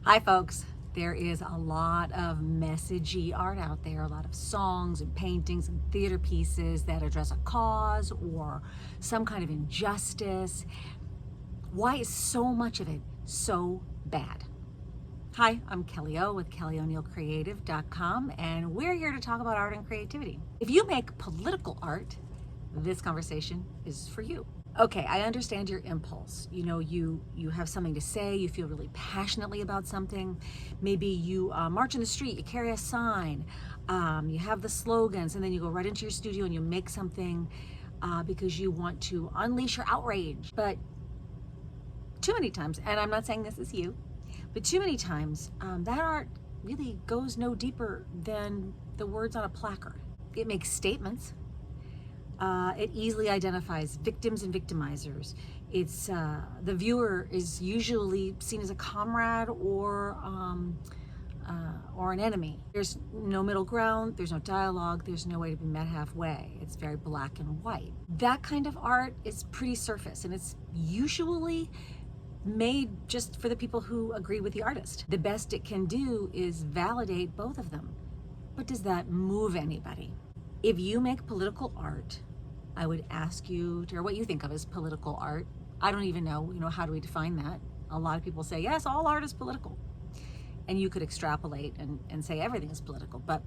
Hi folks, there is a lot of messagey art out there, a lot of songs and paintings and theater pieces that address a cause or some kind of injustice. Why is so much of it so bad? Hi, I'm Kelly O with kellyoneilcreative.com, and we're here to talk about art and creativity. If you make political art, this conversation is for you. Okay, I understand your impulse. You have something to say, you feel really passionately about something. Maybe you march in the street, you carry a sign, you have the slogans, and then you go right into your studio and you make something because you want to unleash your outrage. But too many times, and I'm not saying this is you, but too many times, that art really goes no deeper than the words on a placard. It makes statements. It easily identifies victims and victimizers. It's the viewer is usually seen as a comrade or an enemy. There's no middle ground. There's no dialogue. There's no way to be met halfway. It's very black and white. That kind of art is pretty surface, and it's usually made just for the people who agree with the artist. The best it can do is validate both of them. But does that move anybody? If you make political art, I would ask you to, or what you think of as political art. I don't even know, how do we define that? A lot of people say, yes, all art is political. And you could extrapolate and say everything is political. But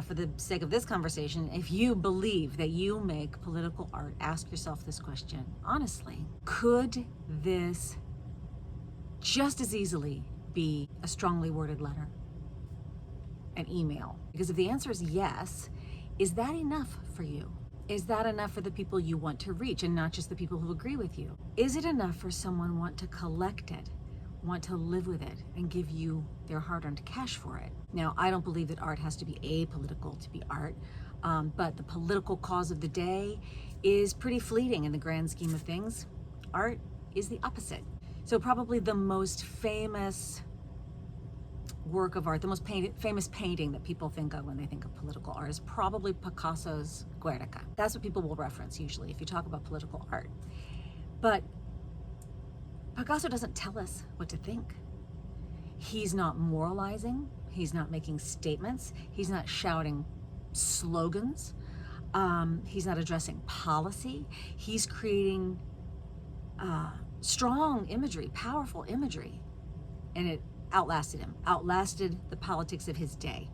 for the sake of this conversation, if you believe that you make political art, ask yourself this question. Honestly, could this just as easily be a strongly worded letter, an email? Because if the answer is yes, is that enough for you? Is that enough for the people you want to reach and not just the people who agree with you? Is it enough for someone want to collect it, want to live with it, and give you their hard-earned cash for it? Now, I don't believe that art has to be apolitical to be art, but the political cause of the day is pretty fleeting in the grand scheme of things. Art is the opposite. So probably the most famous work of art, the most famous painting that people think of when they think of political art is probably Picasso's Guernica. That's what people will reference usually if you talk about political art. But Picasso doesn't tell us what to think. He's not moralizing. He's not making statements. He's not shouting slogans. He's not addressing policy. He's creating strong imagery, powerful imagery, and it outlasted him, outlasted the politics of his day,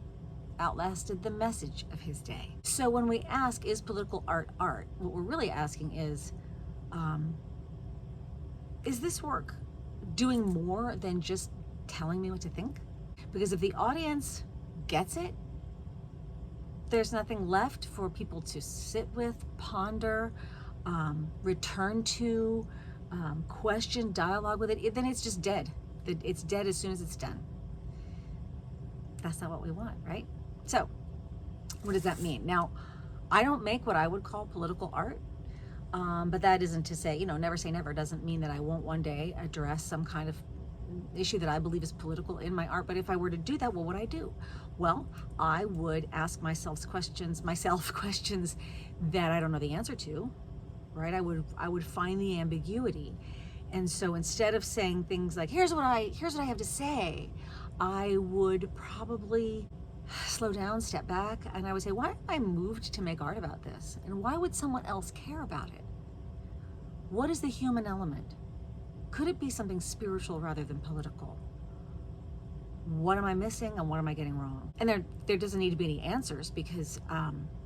outlasted the message of his day. So when we ask, is political art art? What we're really asking is this work doing more than just telling me what to think? Because if the audience gets it, there's nothing left for people to sit with, ponder, return to, question, dialogue with it, then it's just dead. It's dead as soon as it's done. That's not what we want, right? So what does that mean? Now, I don't make what I would call political art, but that isn't to say, never say never. Doesn't mean that I won't one day address some kind of issue that I believe is political in my art. But if I were to do that, what would I do? Well, I would ask myself questions that I don't know the answer to, right? I would find the ambiguity. And so instead of saying things like, here's what I have to say, I would probably slow down, step back, and I would say, why am I moved to make art about this? And why would someone else care about it? What is the human element? Could it be something spiritual rather than political? What am I missing and what am I getting wrong? And there doesn't need to be any answers, because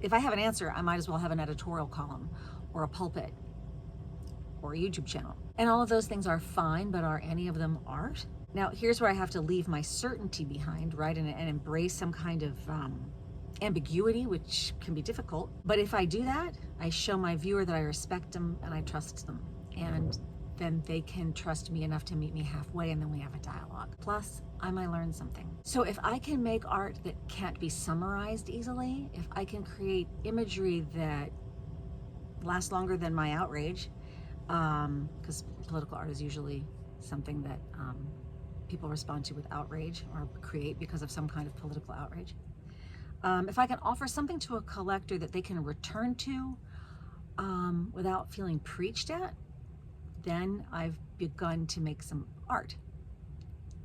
if I have an answer, I might as well have an editorial column or a pulpit or a YouTube channel. And all of those things are fine, but are any of them art? Now, here's where I have to leave my certainty behind, right? And embrace some kind of ambiguity, which can be difficult. But if I do that, I show my viewer that I respect them and I trust them. And then they can trust me enough to meet me halfway, and then we have a dialogue. Plus, I might learn something. So if I can make art that can't be summarized easily, if I can create imagery that lasts longer than my outrage, because political art is usually something that people respond to with outrage or create because of some kind of political outrage. If I can offer something to a collector that they can return to without feeling preached at, then I've begun to make some art.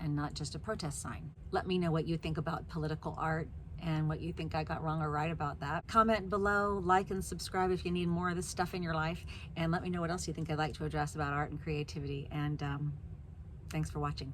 and not just a protest sign. Let me know what you think about political art and what you think I got wrong or right about that. Comment below, like and subscribe if you need more of this stuff in your life, and let me know what else you think I'd like to address about art and creativity. And thanks for watching.